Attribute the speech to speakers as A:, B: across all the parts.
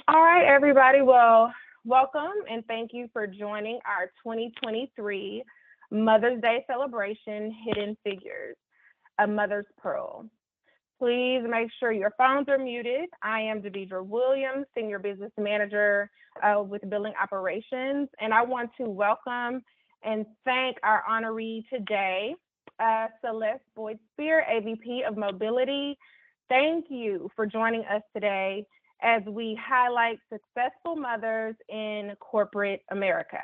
A: All right, everybody. Well, welcome and thank you for joining our 2023 Mother's Day celebration, Hidden Figures, a Mother's Pearl. Please make sure your phones are muted. I am Devidra Williams, Senior Business Manager with Billing Operations, and I want to welcome and thank our honoree today, Celeste Boyd-Spear, AVP of Mobility. Thank you for joining us today as we highlight successful mothers in corporate America.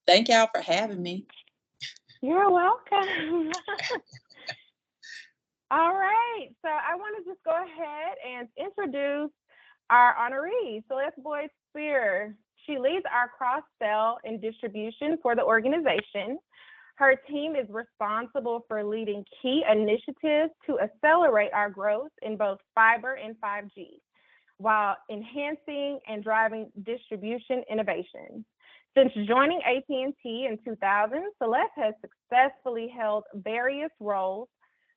B: Thank y'all for having me.
A: You're welcome. All right, so I want to just go ahead and introduce our honoree, Celeste Boyd-Spear. She leads our cross-sell and distribution for the organization. Her team is responsible for leading key initiatives to accelerate our growth in both fiber and 5G, while enhancing and driving distribution innovation. Since joining AT&T in 2000, Celeste has successfully held various roles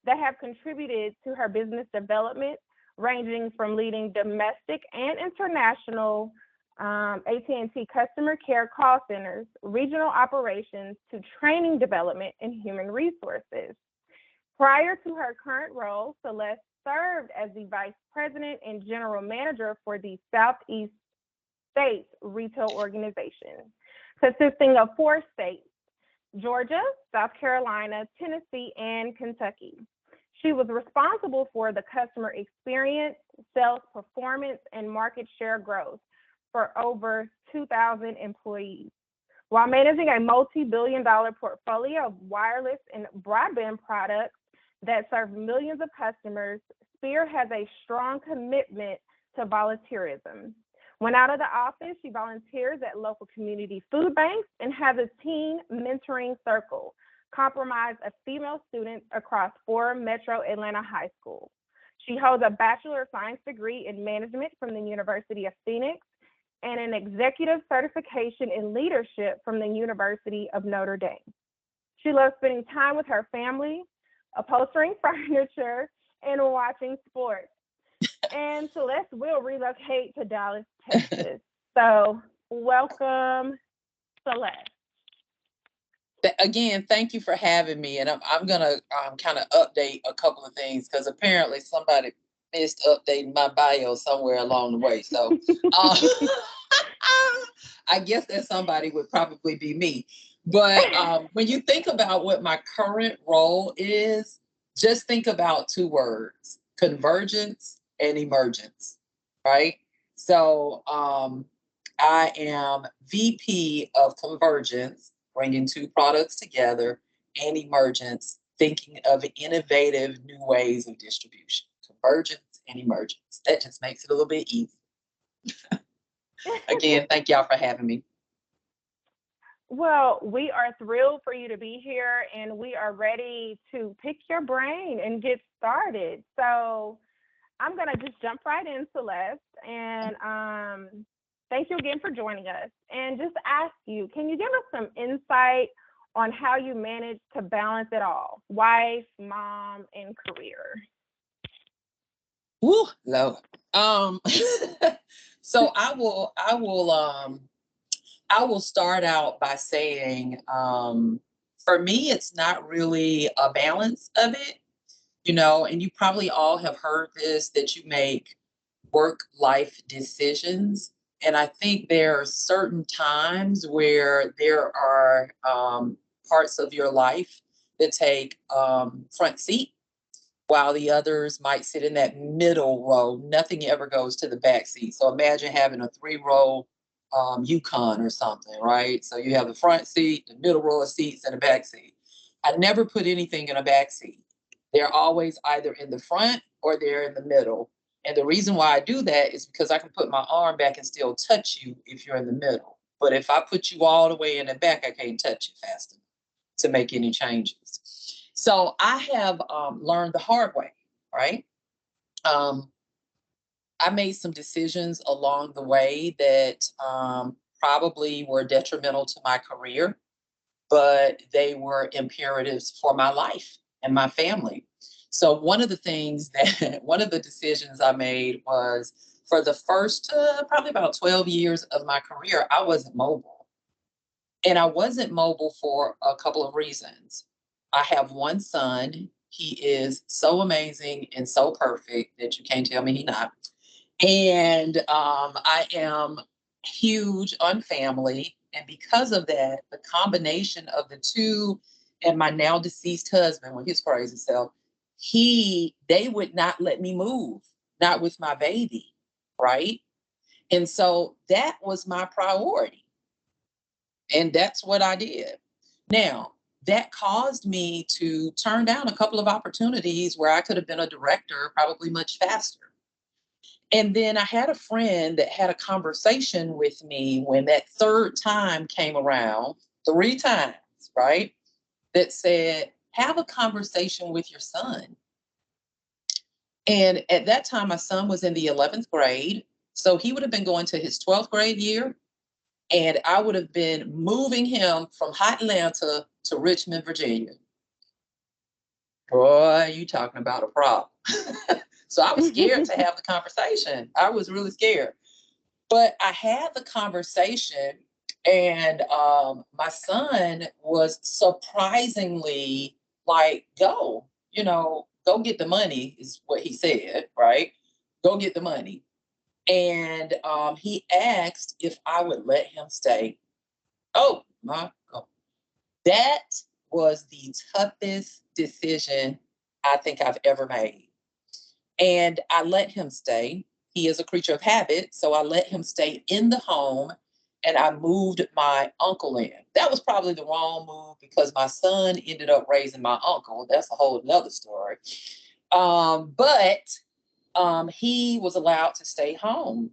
A: that have contributed to her business development, ranging from leading domestic and international AT&T customer care call centers, regional operations, to training development and human resources. Prior to her current role, Celeste served as the Vice President and General Manager for the Southeast States Retail Organization, consisting of 4 states: Georgia, South Carolina, Tennessee, and Kentucky. She was responsible for the customer experience, sales performance, and market share growth for over 2,000 employees. While managing a multi-billion-dollar portfolio of wireless and broadband products that serve millions of customers, Spear has a strong commitment to volunteerism. When out of the office, she volunteers at local community food banks and has a teen mentoring circle comprised of female students across 4 Metro Atlanta high schools. She holds a Bachelor of Science degree in management from the University of Phoenix and an executive certification in leadership from the University of Notre Dame. She loves spending time with her family, upholstering furniture, and watching sports. And Celeste will relocate to Dallas, Texas. So welcome, Celeste.
B: Again, thank you for having me. And I'm going to kind of update a couple of things because apparently somebody missed updating my bio somewhere along the way. So I guess that somebody would probably be me. But when you think about what my current role is, just think about 2 words: convergence and emergence, right? So I am VP of Convergence, bringing 2 products together, and emergence, thinking of innovative new ways of distribution. Convergence and emergence. That just makes it a little bit easier. Again, thank y'all for having me.
A: Well, we are thrilled for you to be here, and we are ready to pick your brain and get started. So I'm going to just jump right in, Celeste, and thank you again for joining us. And just ask you, can you give us some insight on how you manage to balance it all: wife, mom, and career?
B: Woo, Lord. So I will start out by saying, for me, it's not really a balance of it, and you probably all have heard this, that you make work-life decisions. And I think there are certain times where there are parts of your life that take front seat, while the others might sit in that middle row. Nothing ever goes to the back seat. So imagine having a 3-row Yukon or something, right? So you have the front seat, the middle row of seats, and the back seat. I never put anything in a back seat. They're always either in the front or they're in the middle. And the reason why I do that is because I can put my arm back and still touch you if you're in the middle. But if I put you all the way in the back, I can't touch you fast enough to make any changes. So I have learned the hard way, right? I made some decisions along the way that probably were detrimental to my career. but they were imperatives for my life and my family. So one of the things that one of the decisions I made was for the first probably about 12 years of my career, I wasn't mobile. And I wasn't mobile for a couple of reasons. I have one son. He is so amazing and so perfect that you can't tell me he's not. And I am huge on family. And because of that, the combination of the two and my now deceased husband with his crazy self, they would not let me move, not with my baby. Right. And so that was my priority. And that's what I did. Now, that caused me to turn down a couple of opportunities where I could have been a director probably much faster. And then I had a friend that had a conversation with me when that third time came around, 3 times, right? That said, have a conversation with your son. And at that time, my son was in the 11th grade. So he would have been going to his 12th grade year. And I would have been moving him from hot Atlanta to Richmond, Virginia. Boy, you talking about a problem. So I was scared to have the conversation. I was really scared. But I had the conversation, and my son was surprisingly like, go get the money, is what he said, right? Go get the money. And he asked if I would let him stay. Oh, my God. That was the toughest decision I think I've ever made. And I let him stay. He is a creature of habit. So I let him stay in the home and I moved my uncle in. That was probably the wrong move because my son ended up raising my uncle. That's a whole nother story. But he was allowed to stay home.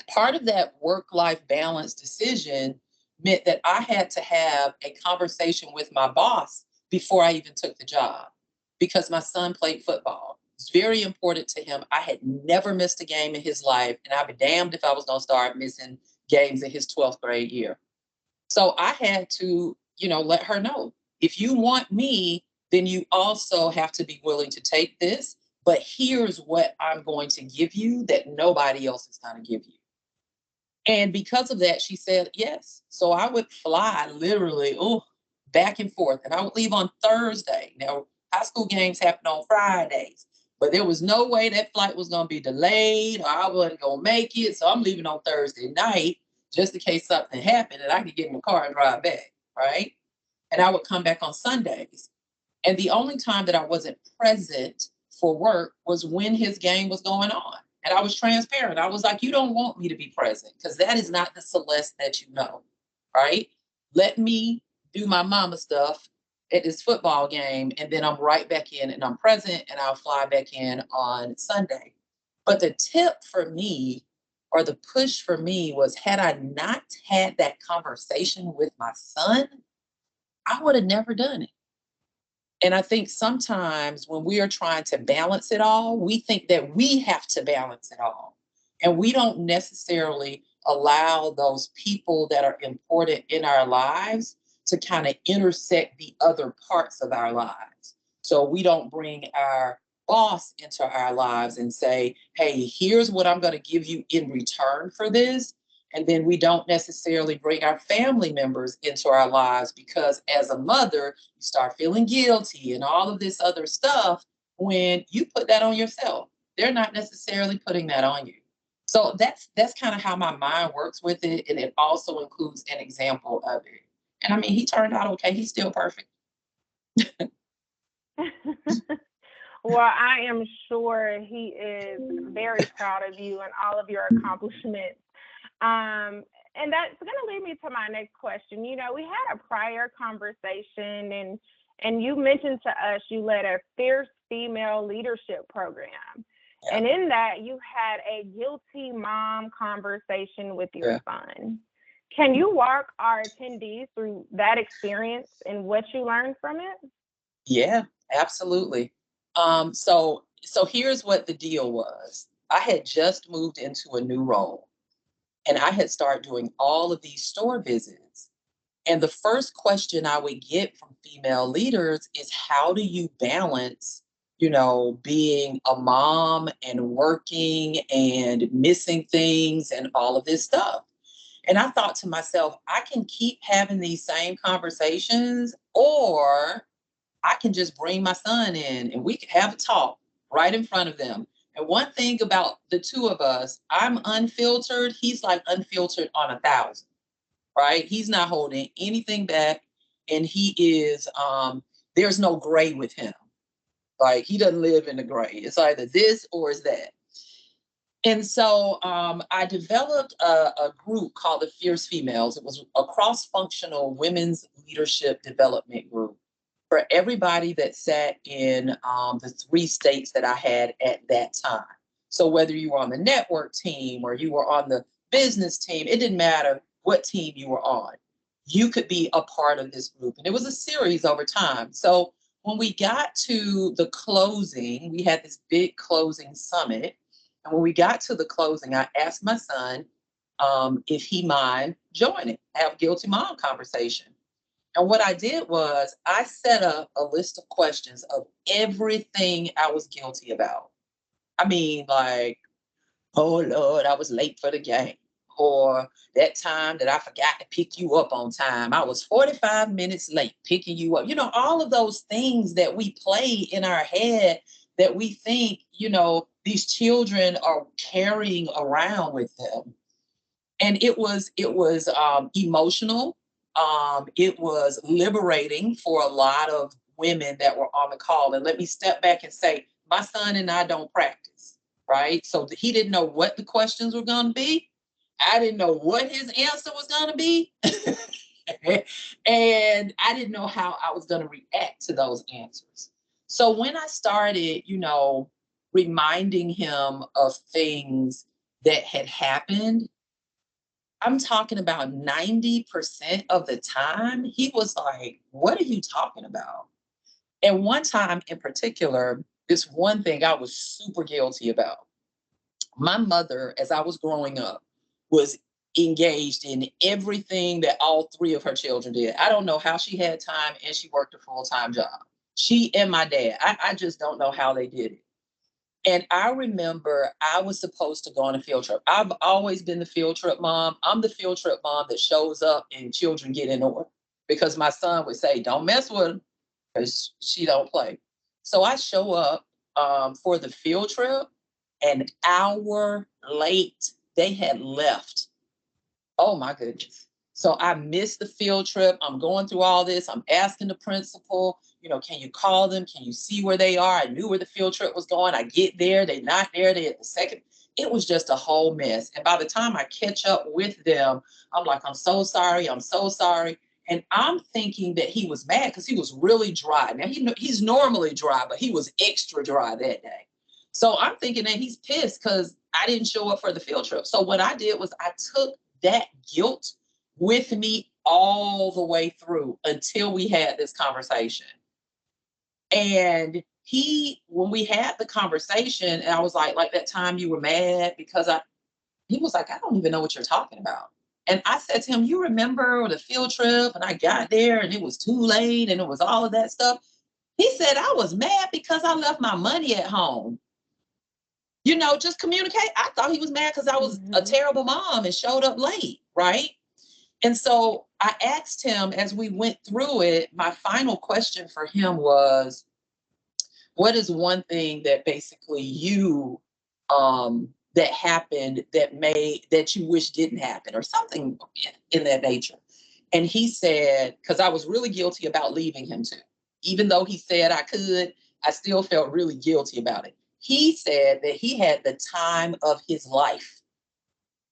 B: Part of that work-life balance decision meant that I had to have a conversation with my boss before I even took the job because my son played football. It's very important to him. I had never missed a game in his life, and I'd be damned if I was going to start missing games in his 12th grade year. So I had to, let her know, if you want me, then you also have to be willing to take this. But here's what I'm going to give you that nobody else is going to give you. And because of that, she said yes. So I would fly literally, back and forth. And I would leave on Thursday. Now, high school games happen on Fridays, but there was no way that flight was going to be delayed or I wasn't going to make it. So I'm leaving on Thursday night just in case something happened and I could get in the car and drive back, right? And I would come back on Sundays. And the only time that I wasn't present for work was when his game was going on. And I was transparent. I was like, you don't want me to be present because that is not the Celeste that you know, right? Let me do my mama stuff at this football game. And then I'm right back in and I'm present and I'll fly back in on Sunday. But the tip for me or the push for me was had I not had that conversation with my son, I would have never done it. And I think sometimes when we are trying to balance it all, we think that we have to balance it all. And we don't necessarily allow those people that are important in our lives to kind of intersect the other parts of our lives. So we don't bring our boss into our lives and say, hey, here's what I'm going to give you in return for this. And then we don't necessarily bring our family members into our lives because as a mother, you start feeling guilty and all of this other stuff when you put that on yourself. They're not necessarily putting that on you. So that's kind of how my mind works with it. And it also includes an example of it. And I mean, he turned out okay. He's still perfect.
A: Well, I am sure he is very proud of you and all of your accomplishments. And that's going to lead me to my next question. We had a prior conversation and you mentioned to us you led a fierce female leadership program. Yeah. And in that, you had a guilty mom conversation with your son. Can you walk our attendees through that experience and what you learned from it?
B: Yeah, absolutely. So here's what the deal was. I had just moved into a new role and I had started doing all of these store visits. And the first question I would get from female leaders is, how do you balance, being a mom and working and missing things and all of this stuff? And I thought to myself, I can keep having these same conversations, or I can just bring my son in and we can have a talk right in front of them. And one thing about the two of us, I'm unfiltered. He's like unfiltered on 1,000, right? He's not holding anything back. And he is, there's no gray with him. Like, he doesn't live in the gray. It's either this or it's that. And so I developed a group called the Fierce Females. It was a cross-functional women's leadership development group for everybody that sat in the 3 states that I had at that time. So whether you were on the network team or you were on the business team, it didn't matter what team you were on. You could be a part of this group. And it was a series over time. So when we got to the closing, we had this big closing summit. And when we got to the closing, I asked my son if he mind joining, have guilty mom conversation. And what I did was I set up a list of questions of everything I was guilty about. I mean, like, oh Lord, I was late for the game. Or that time that I forgot to pick you up on time. I was 45 minutes late picking you up. All of those things that we play in our head that we think, these children are carrying around with them. And it was emotional. It was liberating for a lot of women that were on the call. And let me step back and say, my son and I don't practice, right? So he didn't know what the questions were going to be. I didn't know what his answer was going to be. And I didn't know how I was going to react to those answers. So when I started, reminding him of things that had happened, I'm talking about 90% of the time, he was like, what are you talking about? And one time in particular, this one thing I was super guilty about. My mother, as I was growing up, was engaged in everything that all 3 of her children did. I don't know how she had time, and she worked a full-time job. She and my dad, I just don't know how they did it. And I remember I was supposed to go on a field trip. I've always been the field trip mom. I'm the field trip mom that shows up and children get in order, because my son would say, don't mess with her because she don't play. So I show up for the field trip. An hour late, they had left. Oh my goodness. So I missed the field trip. I'm going through all this. I'm asking the principal, can you call them? Can you see where they are? I knew where the field trip was going. I get there. They're not there. They at the second. It was just a whole mess. And by the time I catch up with them, I'm like, I'm so sorry. I'm so sorry. And I'm thinking that he was mad because he was really dry. Now, he's normally dry, but he was extra dry that day. So I'm thinking that he's pissed because I didn't show up for the field trip. So what I did was I took that guilt with me all the way through until we had this conversation. And when we had the conversation, and I was like that time you were mad because he was like, I don't even know what you're talking about. And I said to him, you remember the field trip and I got there and it was too late and it was all of that stuff. He said, I was mad because I left my money at home. Just communicate. I thought he was mad because I was a terrible mom and showed up late, right? And so I asked him as we went through it, my final question for him was, what is one thing that basically that happened that you wish didn't happen, or something in that nature? And he said, because I was really guilty about leaving him too. Even though he said I could, I still felt really guilty about it. He said that he had the time of his life.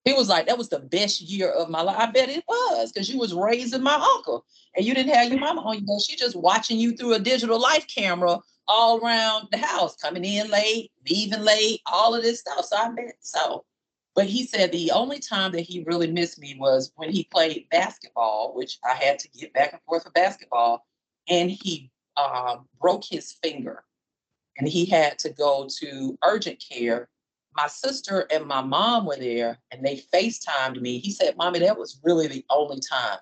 B: He was like, that was the best year of my life. I bet it was, because you was raising my uncle and you didn't have your mama on you. She just watching you through a digital life camera all around the house, coming in late, leaving late, all of this stuff. So I bet so. But he said the only time that he really missed me was when he played basketball, which I had to get back and forth for basketball. And he broke his finger and he had to go to urgent care. My sister and my mom were there and they FaceTimed me. He said, Mommy, that was really the only time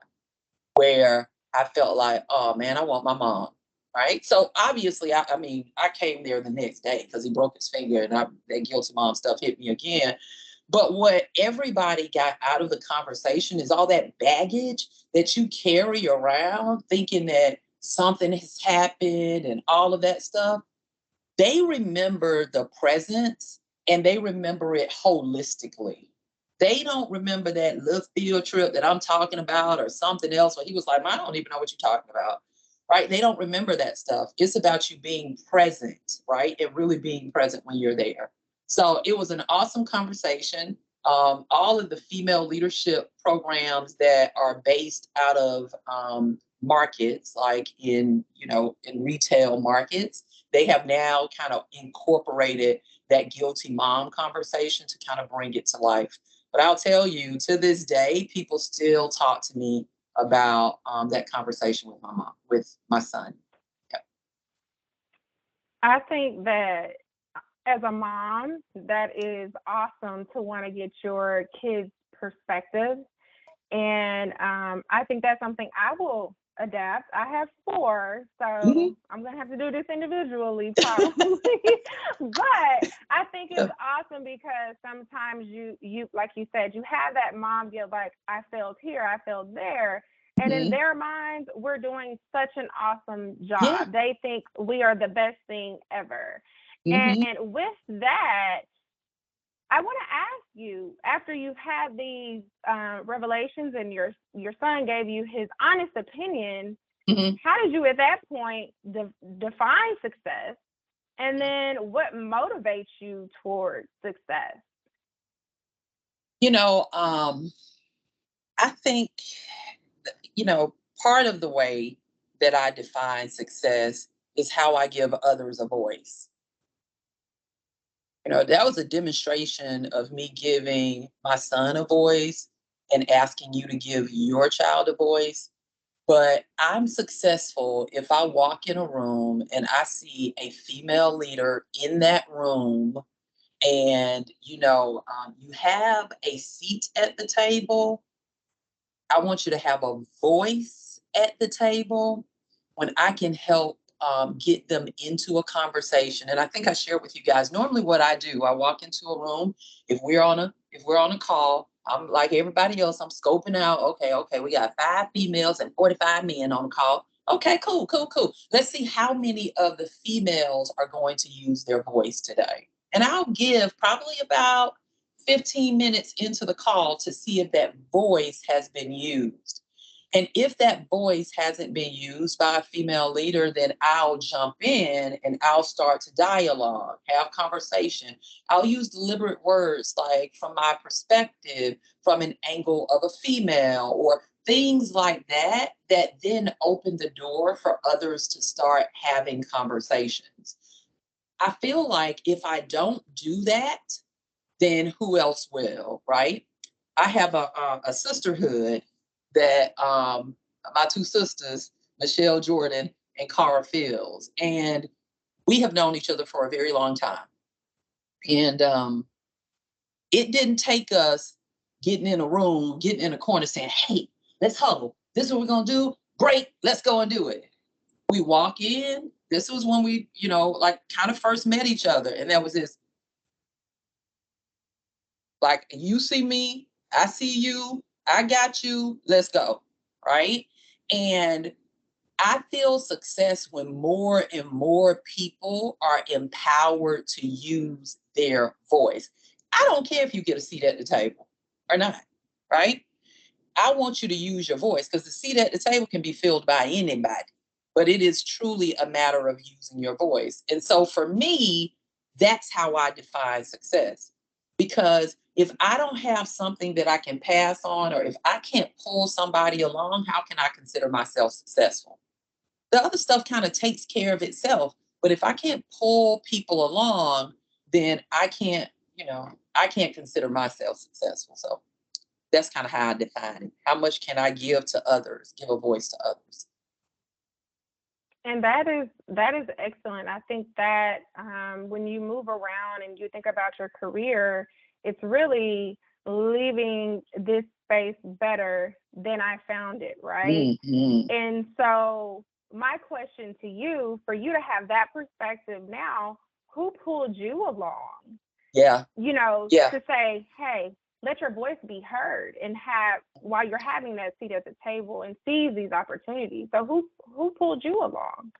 B: where I felt like, oh man, I want my mom. Right. So obviously, I mean, I came there the next day because he broke his finger and that guilty mom stuff hit me again. But what everybody got out of the conversation is all that baggage that you carry around thinking that something has happened and all of that stuff. They remember the presence and they remember it holistically. They don't remember that little field trip that I'm talking about or something else where he was like, I don't even know what you're talking about. Right? They don't remember that stuff. It's about you being present, right? And really being present when you're there. So it was an awesome conversation. All of the female leadership programs that are based out of markets, like in retail markets, they have now kind of incorporated that guilty mom conversation to kind of bring it to life. But I'll tell you, to this day, people still talk to me about that conversation with my mom, with my son. Yeah.
A: I think that as a mom, that is awesome to want to get your kids' perspective. And I think that's something I will adapt. I have 4, so I'm going to have to do this individually probably. But I think it's awesome because sometimes you, like you said, you have that mom get like, I failed here, I failed there. And in their minds, we're doing such an awesome job.
B: Yeah.
A: They think we are the best thing ever. And with that, I want to ask you, after you've had these revelations and your son gave you his honest opinion, how did you at that point define success? And then what motivates you towards success?
B: I think, part of the way that I define success is how I give others a voice. That was a demonstration of me giving my son a voice and asking you to give your child a voice. But I'm successful if I walk in a room and I see a female leader in that room and, you have a seat at the table. I want you to have a voice at the table when I can help get them into a conversation. And I think I shared with you guys. Normally, what I do, I walk into a room. If we're on a call, I'm like everybody else. I'm scoping out. Okay. We got 5 females and 45 men on the call. Okay, cool. Let's see how many of the females are going to use their voice today. And I'll give probably about 15 minutes into the call to see if that voice has been used. And if that voice hasn't been used by a female leader, then I'll jump in and I'll start to dialogue, have conversation. I'll use deliberate words like from my perspective, from an angle of a female, or things like that, that then open the door for others to start having conversations. I feel like if I don't do that, then who else will, right? I have a sisterhood that my 2 sisters, Michelle Jordan and Cara Fields, and we have known each other for a very long time. And it didn't take us getting in a room, getting in a corner saying, hey, let's huddle. This is what we're going to do. Great. Let's go and do it. We walk in. This was when we, like kind of first met each other. And that was this, like, you see me, I see you, I got you, let's go, right? And I feel success when more and more people are empowered to use their voice. I don't care if you get a seat at the table or not, right? I want you to use your voice because the seat at the table can be filled by anybody, but it is truly a matter of using your voice. And so for me, that's how I define success. Because if I don't have something that I can pass on, or if I can't pull somebody along, how can I consider myself successful? The other stuff kind of takes care of itself. But if I can't pull people along, then I can't consider myself successful. So that's kind of how I define it. How much can I give to others, give a voice to others?
A: And that is excellent. I think that when you move around and you think about your career, it's really leaving this space better than I found it, right?
B: Mm-hmm.
A: And so my question to you, for you to have that perspective now, who pulled you along,
B: Yeah. Yeah.
A: to say, hey, let your voice be heard and have, while you're having that seat at the table and seize these opportunities. So who pulled you along?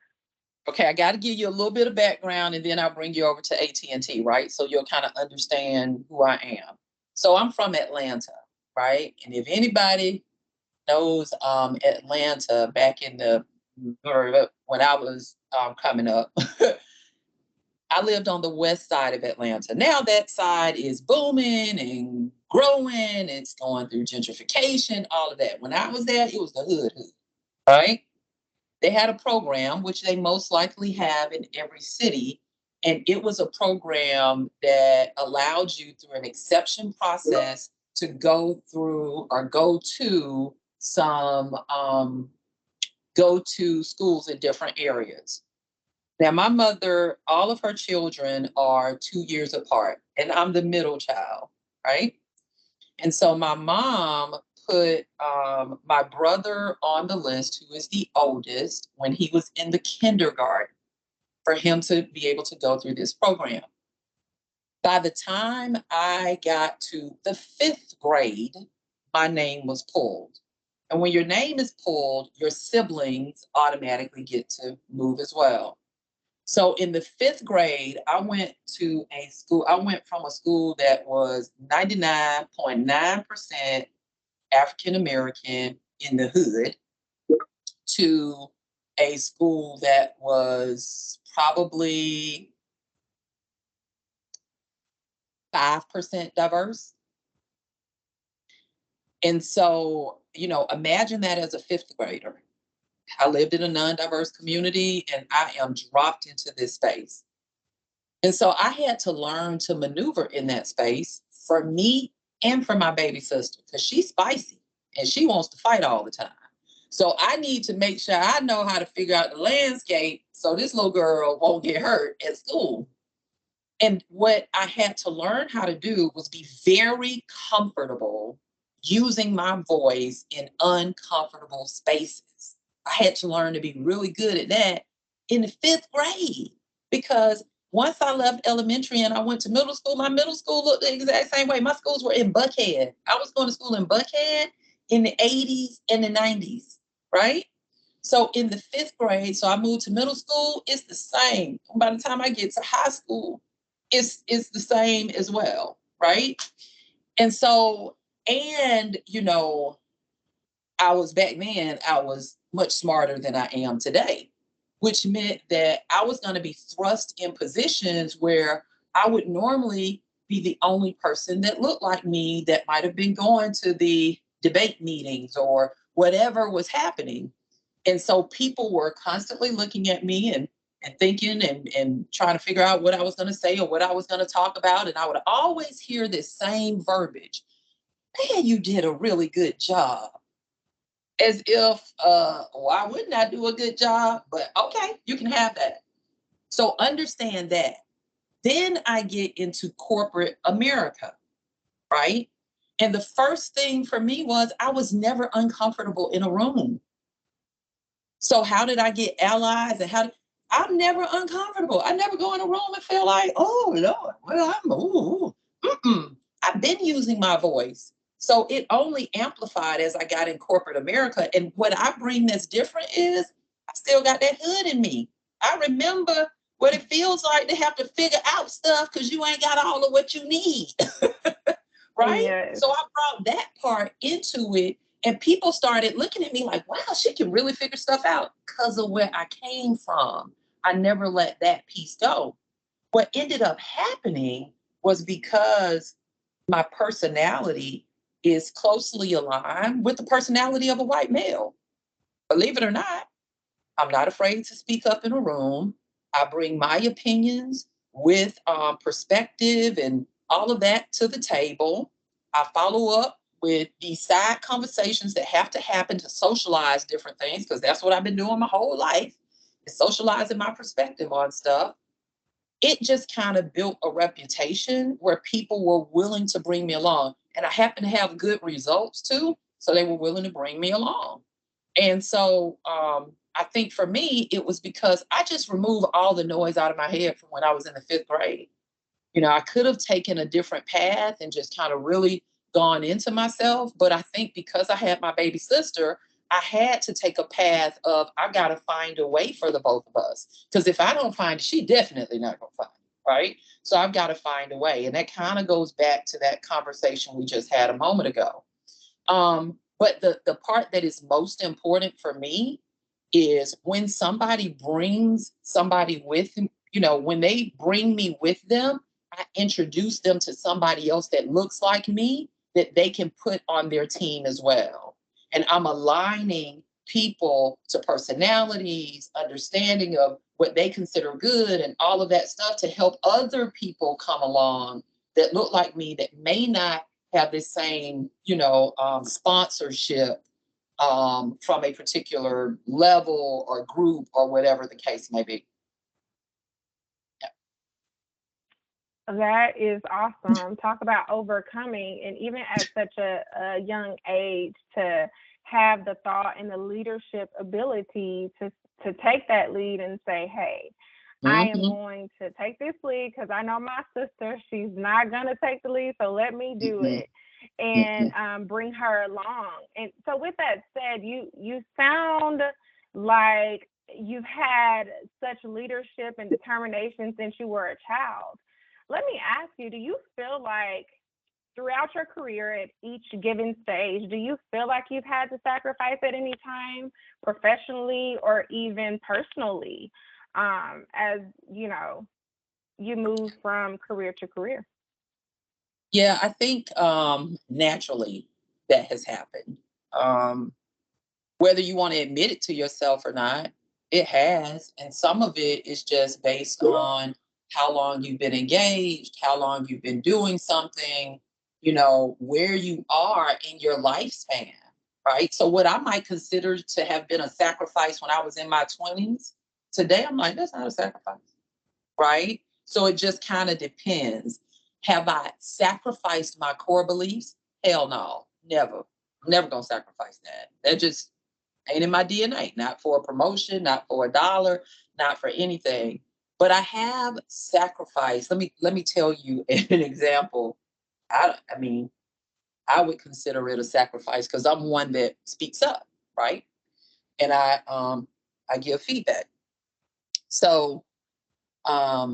B: Okay, I got to give you a little bit of background, and then I'll bring you over to AT&T, right? So you'll kind of understand who I am. So I'm from Atlanta, right? And if anybody knows Atlanta back in when I was coming up, I lived on the west side of Atlanta. Now that side is booming and growing. It's going through gentrification, all of that. When I was there, it was the hood, right? They had a program, which they most likely have in every city. And it was a program that allowed you through an exception process to go through or go to some go to schools in different areas. Now, my mother, all of her children are 2 years apart, and I'm the middle child, right? And so my mom put my brother on the list, who is the oldest, when he was in the kindergarten, for him to be able to go through this program. By the time I got to the fifth grade, my name was pulled. And when your name is pulled, your siblings automatically get to move as well. So in the fifth grade, I went to a school. I went from a school that was 99.9% African American in the hood to a school that was probably 5% diverse. And so, imagine that as a fifth grader. I lived in a non-diverse community and I am dropped into this space. And so I had to learn to maneuver in that space for me and for my baby sister, because she's spicy and she wants to fight all the time. So I need to make sure I know how to figure out the landscape so this little girl won't get hurt at school. And what I had to learn how to do was be very comfortable using my voice in uncomfortable spaces. I had to learn to be really good at that in the fifth grade, because once I left elementary and I went to middle school, my middle school looked the exact same way. My schools were in Buckhead. I was going to school in Buckhead in the 80s and the 90s, right? So in the fifth grade, so I moved to middle school, it's the same. By the time I get to high school, it's the same as well, right? And so, and I was back then, I was much smarter than I am today, which meant that I was going to be thrust in positions where I would normally be the only person that looked like me that might have been going to the debate meetings or whatever was happening. And so people were constantly looking at me and thinking and trying to figure out what I was going to say or what I was going to talk about. And I would always hear this same verbiage: man, you did a really good job. As if, why wouldn't I do a good job? But okay, you can have that. So understand that. Then I get into corporate America, right? And the first thing for me was I was never uncomfortable in a room. So how did I get allies I'm never uncomfortable. I never go in a room and feel like, oh Lord, well, I've been using my voice. So it only amplified as I got in corporate America. And what I bring that's different is I still got that hood in me. I remember what it feels like to have to figure out stuff because you ain't got all of what you need. Right?
A: Yes.
B: So I brought that part into it, and people started looking at me like, wow, she can really figure stuff out because of where I came from. I never let that piece go. What ended up happening was because my personality is closely aligned with the personality of a white male. Believe it or not, I'm not afraid to speak up in a room. I bring my opinions with perspective and all of that to the table. I follow up with these side conversations that have to happen to socialize different things, because that's what I've been doing my whole life, is socializing my perspective on stuff. It just kind of built a reputation where people were willing to bring me along. and I happened to have good results too. So they were willing to bring me along. And so I think for me, it was because I just removed all the noise out of my head from when I was in the 5th grade. I could have taken a different path and just kind of really gone into myself. But I think because I had my baby sister, I had to take a path of, I got to find a way for the both of us. Because if I don't find it, she definitely not going to find it. Right. So I've got to find a way. And that kind of goes back to that conversation we just had a moment ago. But the part that is most important for me is when somebody brings somebody with, when they bring me with them, I introduce them to somebody else that looks like me that they can put on their team as well. And I'm aligning people to personalities, understanding of what they consider good and all of that stuff to help other people come along that look like me that may not have the same, sponsorship from a particular level or group or whatever the case may be.
A: That is awesome. Talk about overcoming, and even at such a young age, to have the thought and the leadership ability to take that lead and say, hey, I am going to take this lead because I know my sister, she's not going to take the lead, so let me do it and bring her along. And so with that said, you sound like you've had such leadership and determination since you were a child. Let me ask you, do you feel like throughout your career at each given stage, do you feel like you've had to sacrifice at any time, professionally or even personally, as you move from career to career?
B: Yeah, I think naturally that has happened. Whether you want to admit it to yourself or not, it has. And some of it is just based on how long you've been engaged, how long you've been doing something, where you are in your lifespan, right? So what I might consider to have been a sacrifice when I was in my 20s, today I'm like, that's not a sacrifice, right? So it just kind of depends. Have I sacrificed my core beliefs? Hell no, never. I'm never going to sacrifice that. That just ain't in my DNA, not for a promotion, not for a dollar, not for anything. But I have sacrificed. Let me tell you an example. I mean, I would consider it a sacrifice because I'm one that speaks up, right? And I give feedback. So I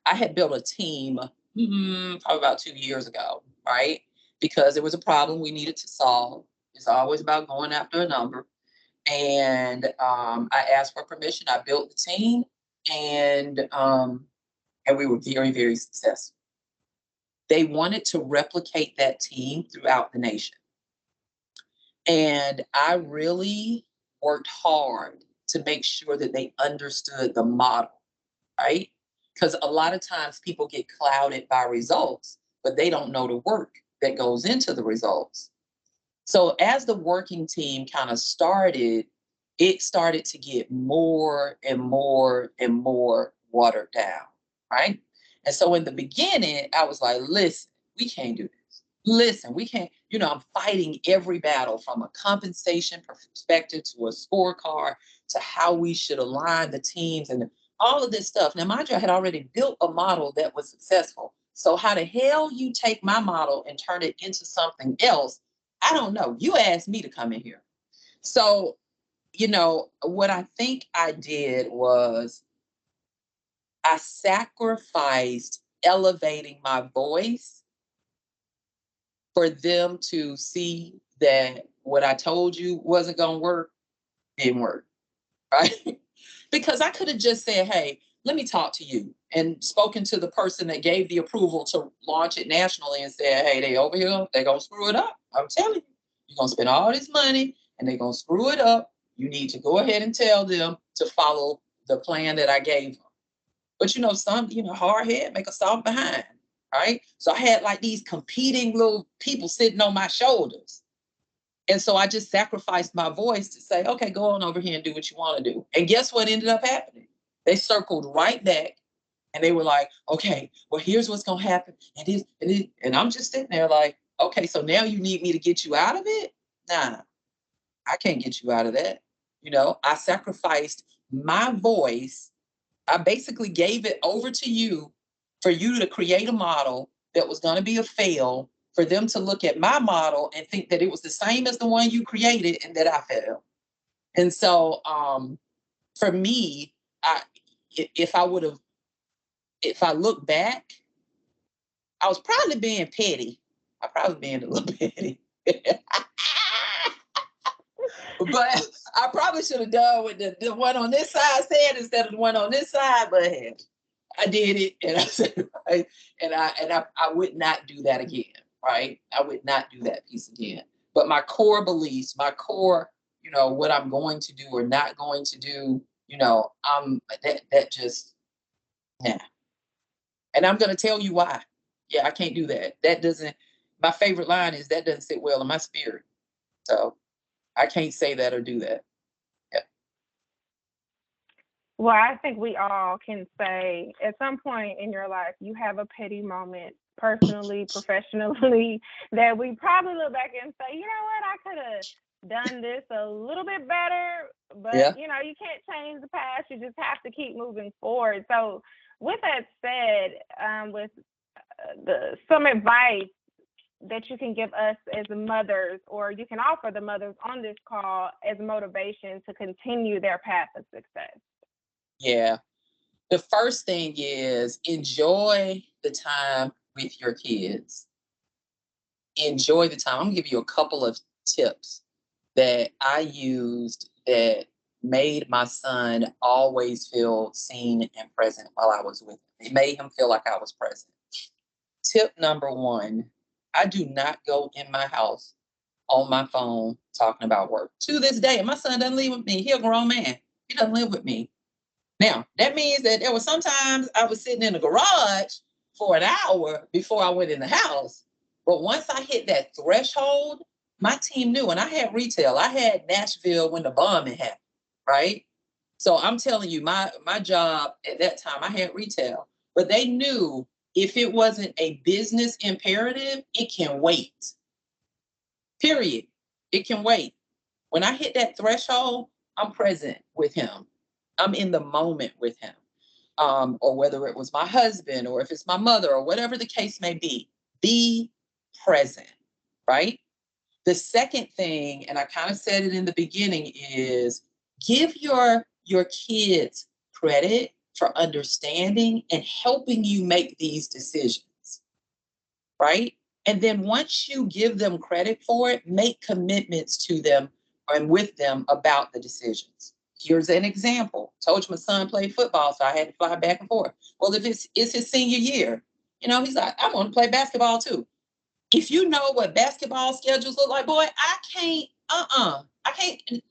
B: had built a team probably about 2 years ago, right? Because there was a problem we needed to solve. It's always about going after a number. And I asked for permission. I built the team, and we were very, very successful. They wanted to replicate that team throughout the nation. And I really worked hard to make sure that they understood the model, right? Because a lot of times people get clouded by results, but they don't know the work that goes into the results. So as the working team kind of started, it started to get more and more and more watered down, right? And so in the beginning, I was like, listen, we can't do this. Listen, we can't, I'm fighting every battle from a compensation perspective to a scorecard to how we should align the teams and all of this stuff. Now, mind you, I had already built a model that was successful. So how the hell you take my model and turn it into something else? I don't know. You asked me to come in here. So, what I think I did was I sacrificed elevating my voice for them to see that what I told you wasn't going to work, didn't work, right? Because I could have just said, hey, let me talk to you, and spoken to the person that gave the approval to launch it nationally and said, hey, they over here, they're going to screw it up. I'm telling you, you're going to spend all this money and they're going to screw it up. You need to go ahead and tell them to follow the plan that I gave them. But some, hard head make a soft behind, right? So I had like these competing little people sitting on my shoulders. And so I just sacrificed my voice to say, okay, go on over here and do what you want to do. And guess what ended up happening? They circled right back and they were like, okay, well, here's what's going to happen. And I'm just sitting there like, Okay, so now you need me to get you out of it? Nah, I can't get you out of that. I sacrificed my voice. I basically gave it over to you for you to create a model that was going to be a fail, for them to look at my model and think that it was the same as the one you created and that I failed. And so for me, I if I would have if I look back, I was probably being petty. I probably being a little petty. But I probably should have done what the one on this side said instead of the one on this side. But hey, I did it, and I said right, and I would not do that again. Right, I would not do that piece again. But my core beliefs, my core, what I'm going to do or not going to do, that just yeah. And I'm going to tell you why. Yeah, I can't do that. That doesn't. My favorite line is that doesn't sit well in my spirit. So I can't say that or do that. Yeah.
A: Well, I think we all can say at some point in your life, you have a petty moment, personally, professionally, that we probably look back and say, you know what, I could have done this a little bit better, but
B: Yeah.
A: you can't change the past. You just have to keep moving forward. So, with that said, with some advice that you can give us as mothers, or you can offer the mothers on this call as motivation to continue their path of success.
B: Yeah. The first thing is enjoy the time with your kids. Enjoy the time. I'm going to give you a couple of tips that I used that made my son always feel seen and present while I was with him. It made him feel like I was present. Tip number one, I do not go in my house on my phone talking about work. To this day, and my son doesn't live with me. He's a grown man. He doesn't live with me. Now, that means that there were sometimes I was sitting in the garage for an hour before I went in the house. But once I hit that threshold, my team knew. And I had retail. I had Nashville when the bombing happened, right? So I'm telling you, my job at that time, I had retail. But they knew if it wasn't a business imperative, it can wait. Period. It can wait. When I hit that threshold, I'm present with him. I'm in the moment with him. Or whether it was my husband or if it's my mother or whatever the case may be present, right? The second thing, and I kind of said it in the beginning, is give your kids credit for understanding and helping you make these decisions, right? And then once you give them credit for it, make commitments to them and with them about the decisions. Here's an example. Told you my son played football, so I had to fly back and forth. Well, if it's his senior year, he's like, I want to play basketball too. If you know what basketball schedules look like, boy, I can't,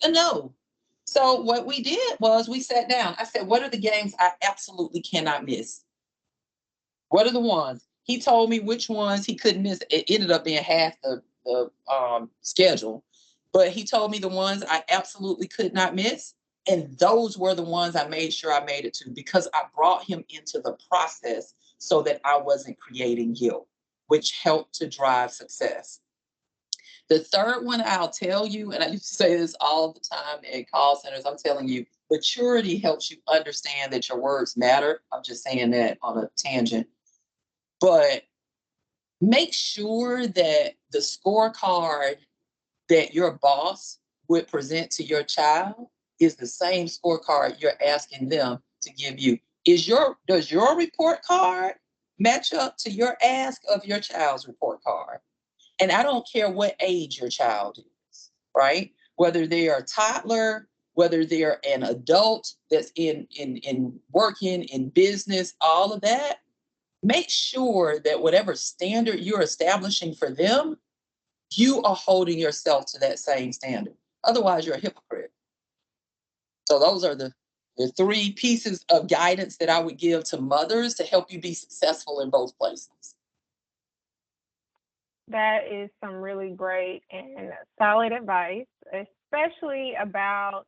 B: no. So what we did was we sat down. I said, what are the games I absolutely cannot miss? What are the ones? He told me which ones he couldn't miss. It ended up being half the schedule, but he told me the ones I absolutely could not miss. And those were the ones I made sure I made it to, because I brought him into the process so that I wasn't creating guilt, which helped to drive success. The third one I'll tell you, and I used to say this all the time in call centers, I'm telling you, maturity helps you understand that your words matter. I'm just saying that on a tangent. But make sure that the scorecard that your boss would present to your child is the same scorecard you're asking them to give you. Does your report card match up to your ask of your child's report card? And I don't care what age your child is, right? Whether they are a toddler, whether they're an adult that's in working in business, all of that. Make sure that whatever standard you're establishing for them, you are holding yourself to that same standard. Otherwise, you're a hypocrite. So those are the three pieces of guidance that I would give to mothers to help you be successful in both places.
A: That is some really great and solid advice, especially about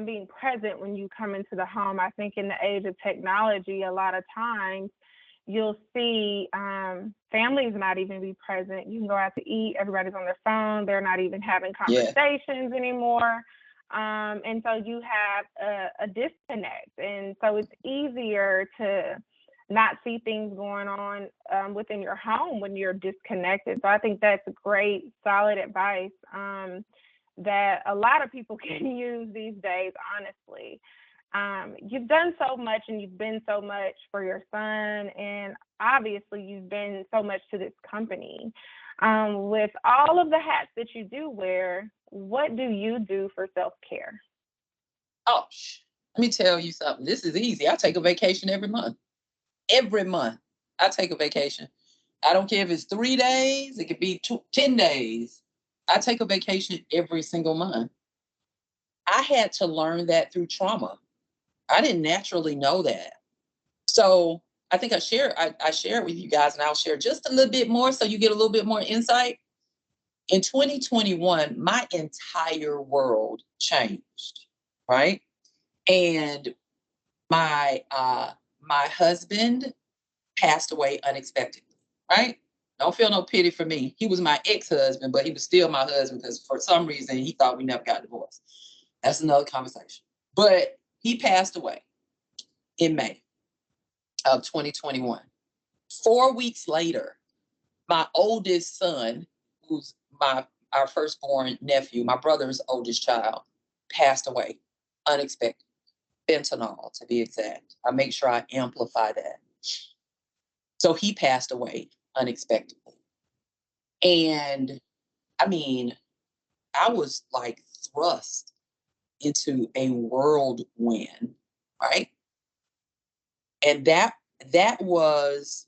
A: being present when you come into the home. I think in the age of technology, a lot of times, you'll see families not even be present. You can go out to eat, everybody's on their phone, they're not even having conversations anymore. And so you have a disconnect. And so it's easier to not see things going on within your home when you're disconnected. So I think that's great, solid advice that a lot of people can use these days, honestly. You've done so much and you've been so much for your son, and obviously you've been so much to this company. With all of the hats that you do wear, what do you do for self-care?
B: Oh, let me tell you something. This is easy. I take a vacation every month. Every month, I take a vacation. I don't care if it's 3 days, it could be 10 days. I take a vacation every single month. I had to learn that through trauma. I didn't naturally know that. So I think I share it with you guys, and I'll share just a little bit more so you get a little bit more insight. In 2021, my entire world changed, right? And my my husband passed away unexpectedly, right? Don't feel no pity for me. He was my ex-husband, but he was still my husband because for some reason he thought we never got divorced. That's another conversation. But he passed away in May of 2021. 4 weeks later, my oldest son, who's our firstborn nephew, my brother's oldest child, passed away unexpectedly. Fentanyl, to be exact. I make sure I amplify that. So he passed away unexpectedly. And I mean, I was like thrust into a whirlwind, right? And that was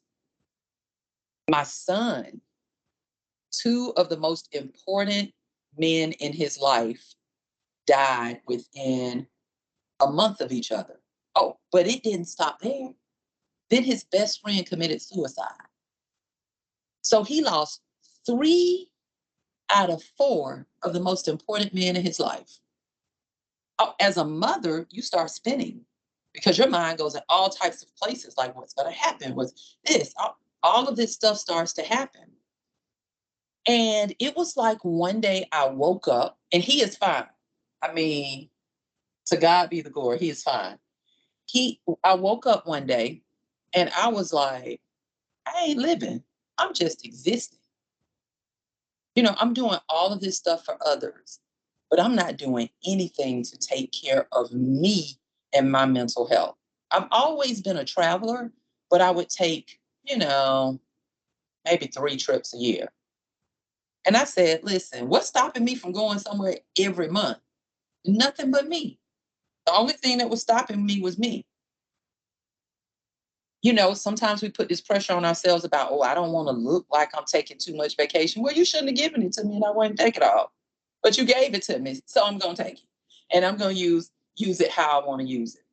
B: my son. Two of the most important men in his life died within a month of each other. Oh, but it didn't stop there. Then his best friend committed suicide. So he lost 3 out of 4 of the most important men in his life. Oh, as a mother, you start spinning because your mind goes in all types of places, like what's going to happen with this. All of this stuff starts to happen. And it was like one day I woke up, and he is fine. I mean, to God be the glory, he is fine. I woke up one day and I was like, I ain't living. I'm just existing. I'm doing all of this stuff for others, but I'm not doing anything to take care of me and my mental health. I've always been a traveler, but I would take, maybe 3 trips a year. And I said, listen, what's stopping me from going somewhere every month? Nothing but me. The only thing that was stopping me was me. Sometimes we put this pressure on ourselves about, I don't want to look like I'm taking too much vacation. Well, you shouldn't have given it to me and I wouldn't take it all. But you gave it to me, so I'm going to take it. And I'm going to use it how I want to use it.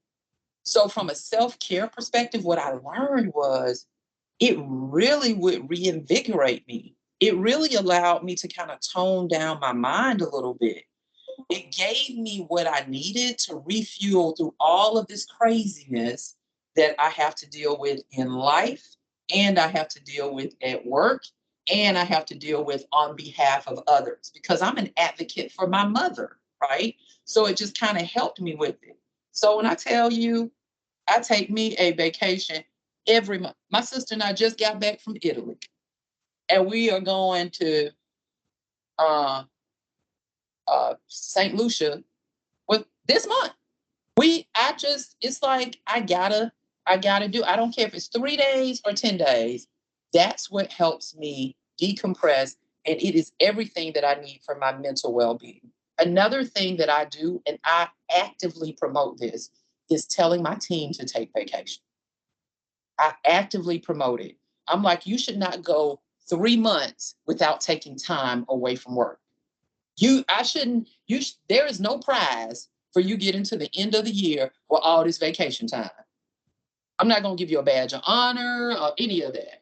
B: So from a self-care perspective, what I learned was it really would reinvigorate me. It really allowed me to kind of tone down my mind a little bit. It gave me what I needed to refuel through all of this craziness that I have to deal with in life, and I have to deal with at work, and I have to deal with on behalf of others because I'm an advocate for my mother, right? So it just kind of helped me with it. So when I tell you, I take me a vacation every month. My sister and I just got back from Italy, and we are going to St. Lucia with this month. It's like I gotta do. I don't care if it's 3 days or 10 days. That's what helps me decompress, and it is everything that I need for my mental well-being. Another thing that I do, and I actively promote this, is telling my team to take vacation. I actively promote it. I'm like, you should not go 3 months without taking time away from work. There is no prize for you getting to the end of the year with all this vacation time. I'm not going to give you a badge of honor or any of that.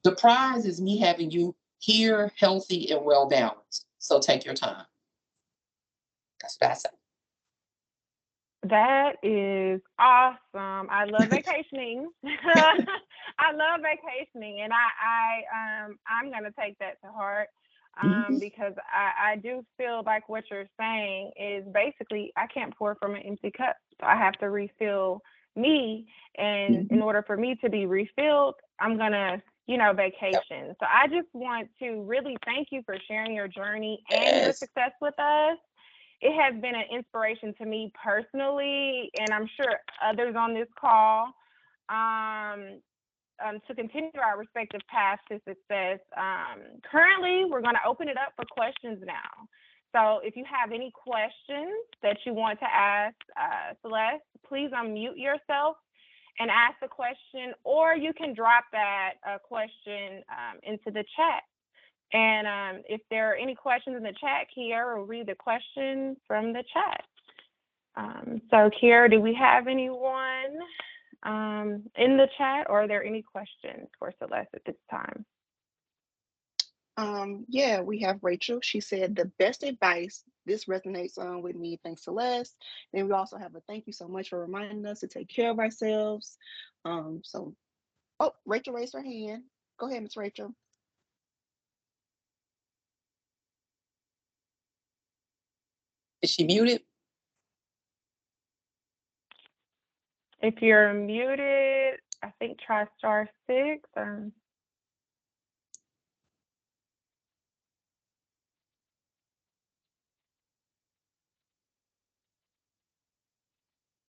B: The prize is me having you here, healthy and well balanced. So take your time. That's what I say.
A: That is awesome. I love vacationing. I love vacationing, and I'm gonna take that to heart.
B: Mhm.
A: Because I do feel like what you're saying is basically I can't pour from an empty cup. So I have to refill me. And in
B: Mhm.
A: order for me to be refilled, I'm going to,
B: Yep.
A: vacation. So I just want to really thank you for sharing your journey and your
B: Yes.
A: success with us. It has been an inspiration to me personally, and I'm sure others on this call. Um, to continue our respective paths to success. Currently, we're going to open it up for questions now. So if you have any questions that you want to ask Celeste, please unmute yourself and ask the question, or you can drop that question into the chat. And if there are any questions in the chat, Kiara will read the question from the chat. So Kiara, do we have anyone in the chat, or are there any questions for Celeste at this time?
C: Yeah, we have Rachel. She said the best advice. This resonates with me. Thanks, Celeste. Then we also have a thank you so much for reminding us to take care of ourselves. Oh, Rachel raised her hand. Go ahead, Miss Rachel.
B: Is she muted?
A: If you're muted, I think try *6.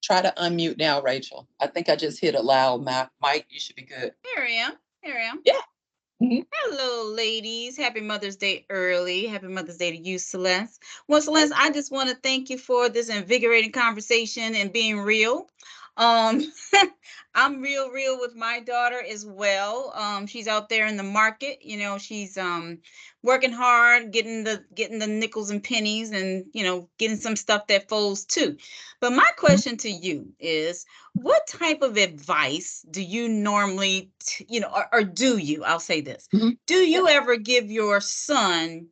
B: Try to unmute now, Rachel. I think I just hit allow. Mike, you should be good.
D: Here I am. Here I am.
B: Yeah. Mhm.
D: Hello, ladies. Happy Mother's Day early. Happy Mother's Day to you, Celeste. Well, Celeste, I just want to thank you for this invigorating conversation and being real. Um, I'm real with my daughter as well. She's out there in the market. She's working hard, getting the nickels and pennies, and getting some stuff that folds too. But my question to you is, what type of advice do you normally, or do you, I'll say this, do you ever give your son,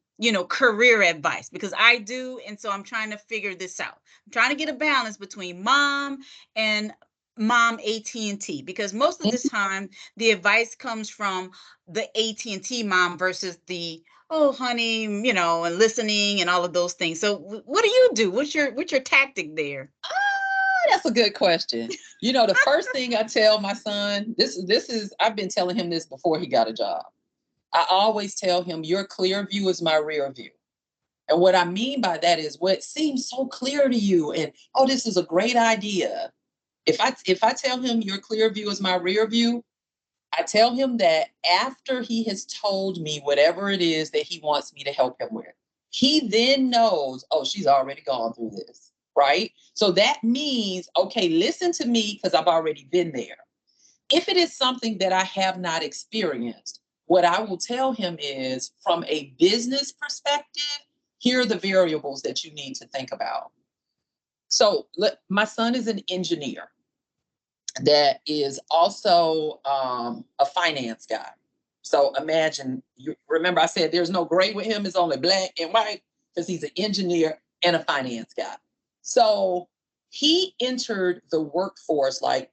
D: career advice? Because I do. And so I'm trying to figure this out. I'm trying to get a balance between mom and mom AT&T, because most of this time the advice comes from the AT&T mom versus the, oh honey, and listening and all of those things. So what do you do? What's your tactic there?
B: That's a good question. The first thing I tell my son, this is I've been telling him this before he got a job. I always tell him your clear view is my rear view. And what I mean by that is what seems so clear to you and oh, this is a great idea. If I tell him your clear view is my rear view, I tell him that after he has told me whatever it is that he wants me to help him with, he then knows, oh, she's already gone through this, right? So that means, okay, listen to me because I've already been there. If it is something that I have not experienced, what I will tell him is from a business perspective, here are the variables that you need to think about. So my son is an engineer that is also a finance guy. So imagine, you remember I said there's no gray with him, it's only black and white because he's an engineer and a finance guy. So he entered the workforce, like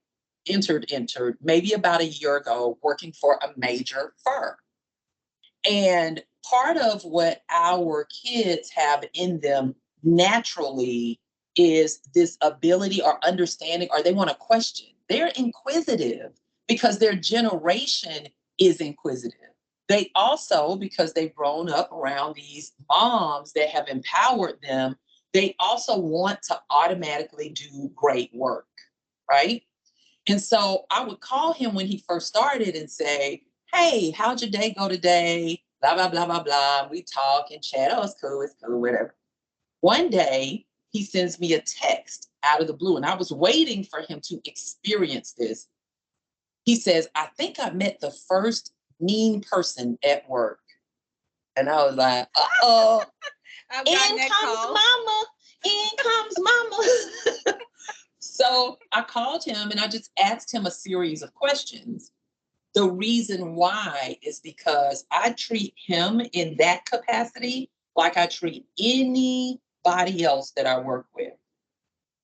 B: entered maybe about a year ago, working for a major firm. And part of what our kids have in them naturally is this ability or understanding, or they want to question. They're inquisitive because their generation is inquisitive. They also, because they've grown up around these moms that have empowered them, they also want to automatically do great work, right? And so I would call him when he first started and say, hey, how'd your day go today? Blah, blah, blah, blah, blah. We talk and chat. Oh, it's cool, whatever. One day, he sends me a text out of the blue, and I was waiting for him to experience this. He says, I think I met the first mean person at work. And I was like, uh-oh. In comes mama. In comes mama. So I called him and I just asked him a series of questions. The reason why is because I treat him in that capacity like I treat anybody else that I work with.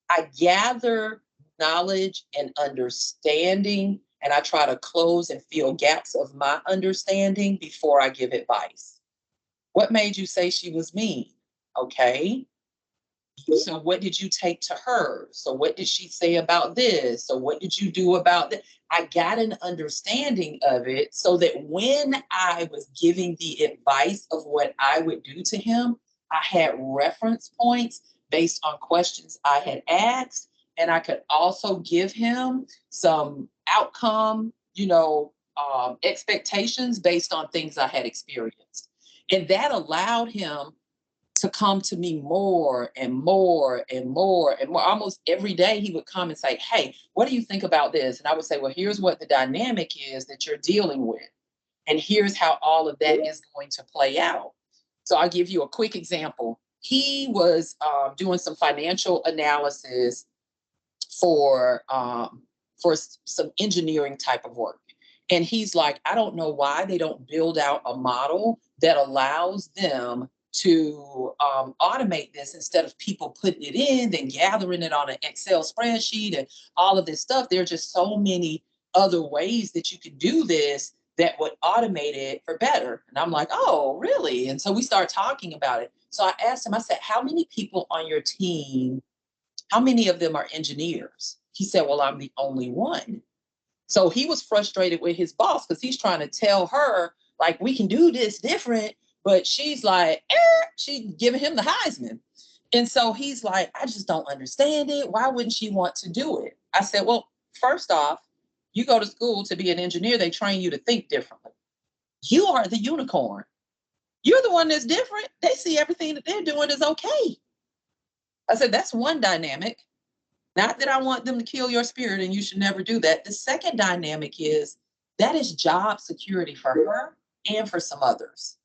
B: I gather knowledge and understanding and I try to close and fill gaps of my understanding before I give advice. What made you say she was mean? Okay. So what did you take to her? So what did she say about this? So what did you do about that? I got an understanding of it so that when I was giving the advice of what I would do to him, I had reference points based on questions I had asked. And I could also give him some outcome, expectations based on things I had experienced. And that allowed him to come to me more and more and more and more. Almost every day he would come and say, hey, what do you think about this? And I would say, well, here's what the dynamic is that you're dealing with. And here's how all of that is going to play out. So I'll give you a quick example. He was doing some financial analysis for some engineering type of work. And he's like, I don't know why they don't build out a model that allows them to automate this instead of people putting it in, then gathering it on an Excel spreadsheet and all of this stuff. There are just so many other ways that you could do this that would automate it for better. And I'm like, oh, really? And so we start talking about it. So I asked him, I said, how many people on your team, how many of them are engineers? He said, well, I'm the only one. So he was frustrated with his boss because he's trying to tell her, like, we can do this different. But she's like, she's giving him the Heisman. And so he's like, I just don't understand it. Why wouldn't she want to do it? I said, well, first off, you go to school to be an engineer. They train you to think differently. You are the unicorn. You're the one that's different. They see everything that they're doing is okay. I said, that's one dynamic. Not that I want them to kill your spirit and you should never do that. The second dynamic is that is job security for her and for some others.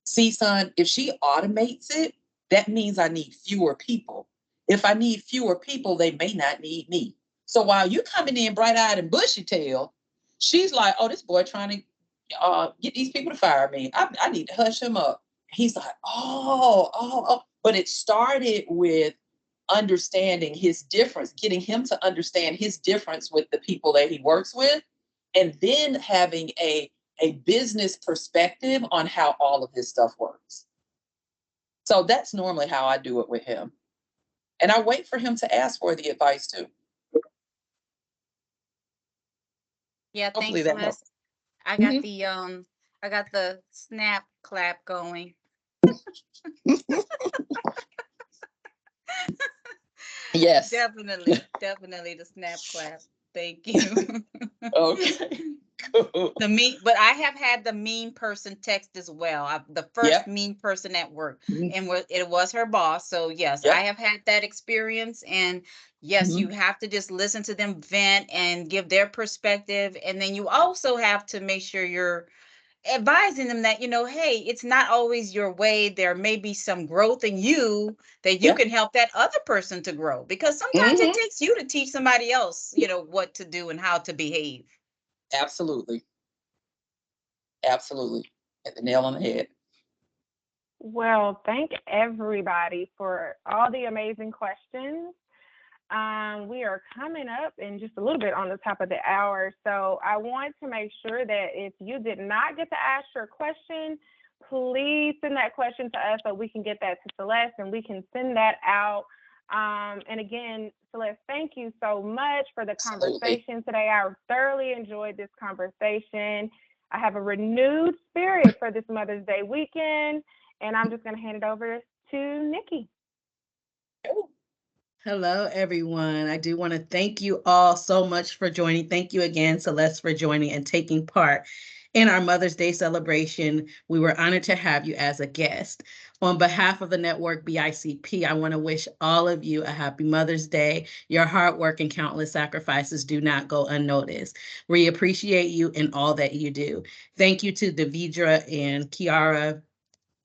B: See, son, if she automates it, that means I need fewer people. If I need fewer people, they may not need me. So while you're coming in bright-eyed and bushy-tailed, she's like, oh, this boy trying to get these people to fire me. I need to hush him up. He's like, oh. But it started with understanding his difference, getting him to understand his difference with the people that he works with, and then having a business perspective on how all of this stuff works. So that's normally how I do it with him. And I wait for him to ask for the advice too.
D: Yeah,
B: Hopefully
D: thanks,
B: that helps.
D: Celeste. I got the snap clap going.
B: Yes.
D: Definitely the snap clap. Thank you.
B: Okay. Cool.
D: But I have had the mean person text as well. The first mean person at work, and it was her boss. So yes, I have had that experience, and yes, you have to just listen to them vent and give their perspective, and then you also have to make sure you're advising them that, hey, it's not always your way. There may be some growth in you that you can help that other person to grow, because sometimes it takes you to teach somebody else, what to do and how to behave.
B: Absolutely. Hit the nail on the head.
A: Well, thank everybody for all the amazing questions. We are coming up in just a little bit on the top of the hour. So I want to make sure that if you did not get to ask your question, please send that question to us so we can get that to Celeste and we can send that out. And again, Celeste, thank you so much for the conversation today. I thoroughly enjoyed this conversation. I have a renewed spirit for this Mother's Day weekend, and I'm just going to hand it over to Nikki.
E: Hello, everyone. I do want to thank you all so much for joining. Thank you again, Celeste, for joining and taking part in our Mother's Day celebration. We were honored to have you as a guest. On behalf of the network BICP, I want to wish all of you a happy Mother's Day. Your hard work and countless sacrifices do not go unnoticed. We appreciate you in all that you do. Thank you to Devidra and Kiara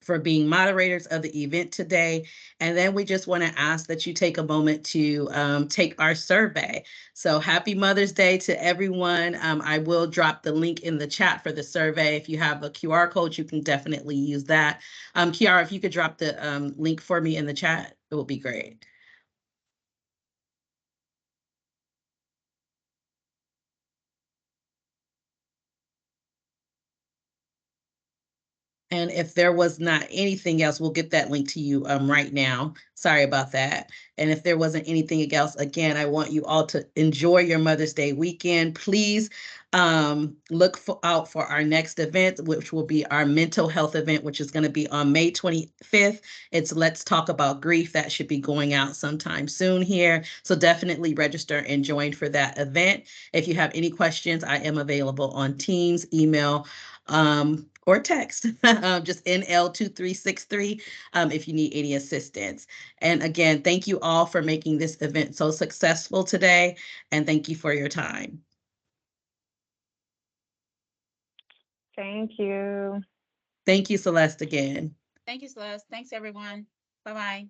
E: for being moderators of the event today. And then we just want to ask that you take a moment to take our survey. So happy Mother's Day to everyone. I will drop the link in the chat for the survey. If you have a QR code, you can definitely use that. Kiara, if you could drop the link for me in the chat, it would be great. And if there was not anything else, we'll get that link to you right now. Sorry about that. And if there wasn't anything else, again, I want you all to enjoy your Mother's Day weekend. Please look out for our next event, which will be our mental health event, which is going to be on May 25th. It's Let's Talk About Grief. That should be going out sometime soon here. So definitely register and join for that event. If you have any questions, I am available on Teams, email, or text, just NL2363 if you need any assistance. And again, thank you all for making this event so successful today, and thank you for your time.
A: Thank you.
E: Thank you, Celeste, again.
D: Thank you, Celeste. Thanks, everyone. Bye-bye.